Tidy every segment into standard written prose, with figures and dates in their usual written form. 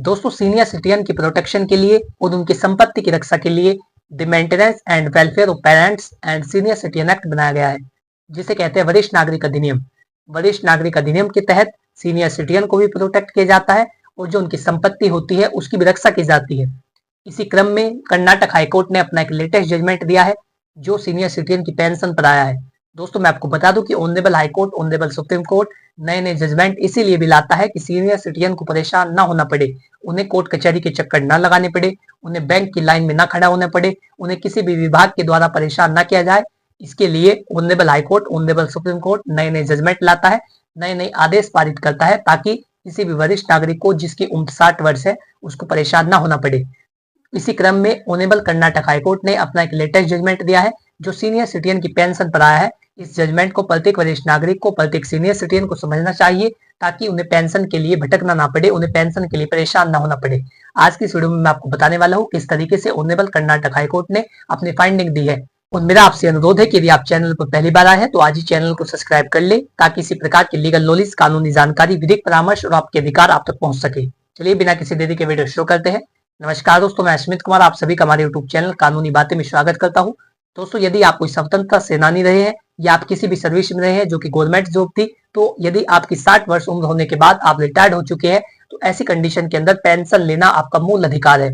दोस्तों senior citizen की protection के लिए और उनकी संपत्ति की रक्षा के लिए the maintenance and welfare of parents and senior citizen act बनाया गया है, जिसे कहते हैं वरिष्ठ नागरिक अधिनियम। वरिष्ठ नागरिक अधिनियम के तहत सीनियर सिटीजन को भी प्रोटेक्ट किया जाता है और जो उनकी संपत्ति होती है उसकी भी रक्षा की जाती है। इसी क्रम में कर्नाटक हाईकोर्ट ने अपना एक लेटेस्ट जजमेंट दिया है जो सीनियर सिटीजन की पेंशन पर आया है। दोस्तों मैं आपको बता दूं कि honourable high court, honourable supreme court नए नए जजमेंट इसीलिए भी लाता है कि सीनियर सिटीजन को परेशान ना होना पड़े, उन्हें कोर्ट कचहरी के चक्कर ना लगाने पड़े, उन्हें बैंक की लाइन में ना खड़ा होना पड़े, उन्हें किसी भी विभाग के द्वारा परेशान ना किया जाए। इसके लिए honourable high court, honourable supreme court नए नए जजमेंट लाता है, नए नए आदेश पारित करता है ताकि किसी भी वरिष्ठ नागरिक को जिसकी उम्र 60 वर्ष है उसको परेशान ना होना पड़े। इसी क्रम में ऑनरेबल कर्नाटक हाईकोर्ट ने अपना एक लेटेस्ट जजमेंट दिया है जो सीनियर सिटीजन की पेंशन पर आया है। इस जजमेंट को प्रत्येक वरिष्ठ नागरिक को, प्रत्येक सीनियर सिटीजन को समझना चाहिए ताकि उन्हें पेंशन के लिए भटकना ना पड़े, उन्हें पेंशन के लिए परेशान ना होना पड़े। आज की इस वीडियो में मैं आपको बताने वाला हूँ किस तरीके से ऑनरेबल कर्नाटक हाईकोर्ट ने अपनी फाइंडिंग दी है। और मेरा आपसे अनुरोध है कि यदि आप चैनल पर पहली बार आए हैं तो आज ही चैनल को सब्सक्राइब कर ले ताकि इसी प्रकार की लीगल नॉलेज, कानूनी जानकारी, विधिक परामर्श और आपके अधिकार आप तक पहुंच सके। चलिए बिना किसी देरी के वीडियो शुरू करते हैं। नमस्कार दोस्तों, मैं स्मित कुमार आप सभी का हमारे यूट्यूब चैनल कानूनी बातें में स्वागत करता हूं। दोस्तों यदि आप कोई स्वतंत्रता सेनानी रहे हैं या आप किसी भी सर्विस में रहे हैं जो कि गवर्नमेंट जॉब थी, तो यदि आपकी 60 वर्ष उम्र होने के बाद आप रिटायर्ड हो चुके हैं तो ऐसी कंडीशन के अंदर पेंशन लेना आपका मूल अधिकार है।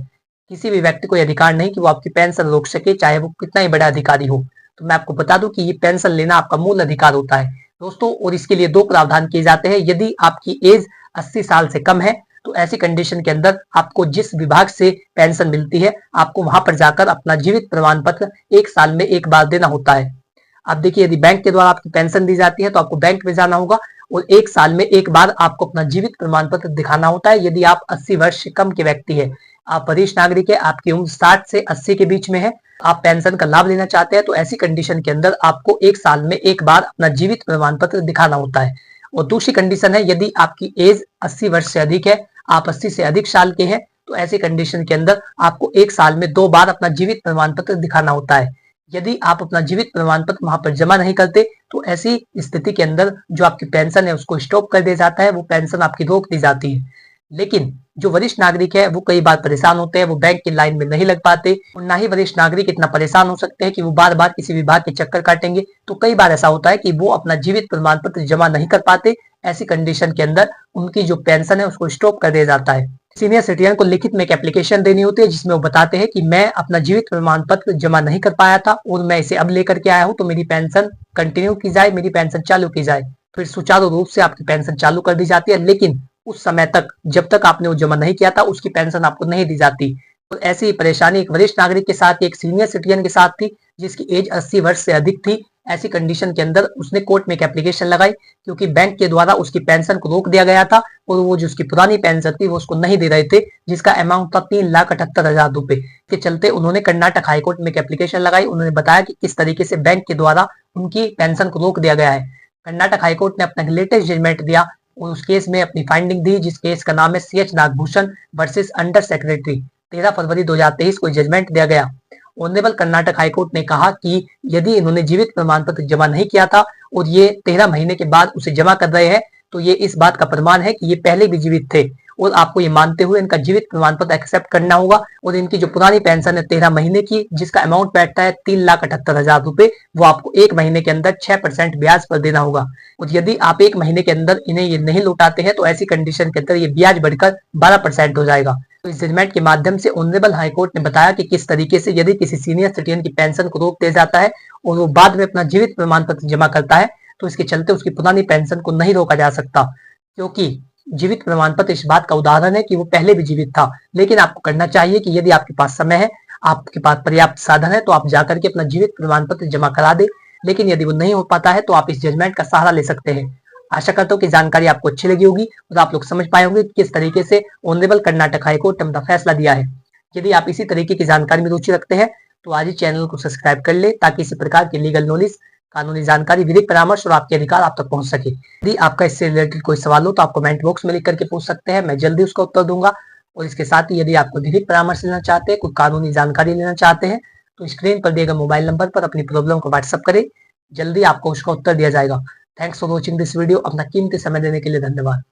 किसी भी व्यक्ति को यह अधिकार नहीं कि वो आपकी पेंशन रोक सके, चाहे वो कितना ही बड़ा अधिकारी हो। तो मैं आपको बता दूं कि ये पेंशन लेना आपका मूल अधिकार होता है दोस्तों। और इसके लिए दो प्रावधान किए जाते हैं। यदि आपकी एज 80 साल से कम है तो ऐसी कंडीशन के अंदर आपको जिस विभाग से पेंशन मिलती है आपको वहां पर जाकर अपना जीवित प्रमाण पत्र 1 साल में एक बार देना होता है। अब देखिए, यदि बैंक के द्वारा आपकी पेंशन दी जाती है तो आपको बैंक में जाना होगा और 1 साल में एक बार आपको अपना जीवित प्रमाण पत्र दिखाना होता है। यदि आप 80 वर्ष से कम के व्यक्ति है, आप वरिष्ठ नागरिक है, आपकी उम्र 60 से 80 के बीच में है, आप पेंशन का लाभ लेना चाहते हैं तो ऐसी कंडीशन के अंदर आपको 1 साल में एक बार अपना जीवित प्रमाण पत्र दिखाना होता है। और दूसरी कंडीशन है, यदि आपकी एज 80 वर्ष से अधिक है, आप 80 से अधिक साल के हैं, तो ऐसी कंडीशन के अंदर आपको 1 साल में 2 बार अपना जीवित प्रमाण पत्र दिखाना होता है। यदि आप अपना जीवित प्रमाण पत्र वहां पर जमा नहीं करते तो ऐसी स्थिति के अंदर जो आपकी पेंशन है उसको स्टॉप कर दिया जाता है, वो पेंशन आपकी रोक दी जाती है। लेकिन जो वरिष्ठ नागरिक है वो कई बार परेशान होते हैं, वो बैंक की लाइन में नहीं लग पाते और ना ही वरिष्ठ नागरिक इतना परेशान हो सकते हैं कि वो बार बार किसी विभाग के चक्कर काटेंगे। तो कई बार ऐसा होता है कि वो अपना जीवित प्रमाण पत्र जमा नहीं कर पाते। ऐसी कंडीशन के अंदर उनकी जो पेंशन है उसको स्टॉप कर दिया जाता है। सीनियर सिटीजन को लिखित में एक एप्लीकेशन देनी होती है जिसमें वो बताते हैं कि मैं अपना जीवित प्रमाण पत्र जमा नहीं कर पाया था और मैं इसे अब लेकर के आया हूं, तो मेरी पेंशन कंटिन्यू की जाए, मेरी पेंशन चालू की जाए। फिर सुचारू रूप से आपकी पेंशन चालू कर दी जाती है, लेकिन उस समय तक जब तक आपने वो जमा नहीं किया था उसकी पेंशन आपको नहीं दी जाती। तो ऐसी परेशानी एक वरिष्ठ नागरिक के साथ, एक सीनियर सिटीजन के साथ थी जिसकी एज 80 वर्ष से अधिक थी। ऐसी कंडीशन के अंदर उसने कोर्ट में एक एप्लीकेशन लगाई क्योंकि बैंक के द्वारा उसकी पेंशन को रोक दिया गया था और वो जो उसकी पुरानी पेंशन थी वो उसको नहीं दे रहे थे, जिसका अमाउंट था 3,78,000 रुपए। के चलते उन्होंने कर्नाटक हाईकोर्ट में एक एप्लीकेशन लगाई। उन्होंने बताया कि किस तरीके से बैंक के द्वारा उनकी पेंशन को रोक दिया गया है। कर्नाटक हाईकोर्ट ने अपना लेटेस्ट जजमेंट दिया और उस केस में अपनी फाइंडिंग दी, जिस केस का नाम है CH Nagabhushan versus under secretary. 13 फरवरी 2023 को जजमेंट दिया गया। ऑनरेबल कर्नाटक हाईकोर्ट ने कहा कि यदि इन्होंने जीवित प्रमाण पत्र जमा नहीं किया था और ये 13 महीने के बाद उसे जमा कर रहे हैं तो ये इस बात का प्रमाण है कि ये पहले भी जीवित थे और आपको ये मानते हुए इनका जीवित प्रमाण पत्र एक्सेप्ट करना होगा। और इनकी जो पुरानी पेंशन है 13 महीने की, जिसका अमाउंट बैठता है 3,78,000 रुपए, वो आपको 1 महीने के अंदर 6% ब्याज पर देना होगा। और यदि आप 1 महीने के अंदर इन्हें ये नहीं लौटाते हैं तो ऐसी कंडीशन के अंदर ये ब्याज बढ़कर 12% हो जाएगा। तो इस जजमेंट के माध्यम से ऑनरेबल हाईकोर्ट ने बताया कि किस तरीके से यदि किसी सीनियर सिटीजन की पेंशन को रोक दिया जाता है और वो बाद में अपना जीवित प्रमाण पत्र जमा करता है तो इसके चलते उसकी पुरानी पेंशन को नहीं रोका जा सकता, क्योंकि जीवित प्रमाण पत्र इस बात का उदाहरण है कि वो पहले भी जीवित था। लेकिन आपको करना चाहिए कि यदि आपके पास समय है, आपके पास पर्याप्त साधन है, तो आप जाकर के अपना जीवित प्रमाण पत्र जमा करा दे। लेकिन यदि वो नहीं हो पाता है तो आप इस जजमेंट का सहारा ले सकते हैं। आशा करता हूँ कि जानकारी आपको अच्छी लगी होगी और आप लोग समझ पाए होंगे कि किस तरीके से ऑनरेबल कर्नाटक हाईकोर्ट ने अपना फैसला दिया है। यदि आप इसी तरीके की जानकारी में रुचि रखते हैं तो आज ही चैनल को सब्सक्राइब कर ले ताकि इसी प्रकार की लीगल नॉलेज, कानूनी जानकारी, विधिक परामर्श और आपके अधिकार आप तक पहुंच सके। यदि आपका इससे रिलेटेड कोई सवाल हो तो आप कमेंट बॉक्स में लिख करके पूछ सकते हैं, मैं जल्दी उसका उत्तर दूंगा। और इसके साथ ही यदि आपको विधिक परामर्श लेना चाहते हैं, कोई कानूनी जानकारी लेना चाहते हैं तो स्क्रीन पर दिए गए मोबाइल नंबर पर अपनी प्रॉब्लम को व्हाट्सअप करें, जल्दी आपको उसका उत्तर दिया जाएगा। Thanks for watching this video. अपना कीमती समय देने के लिए धन्यवाद।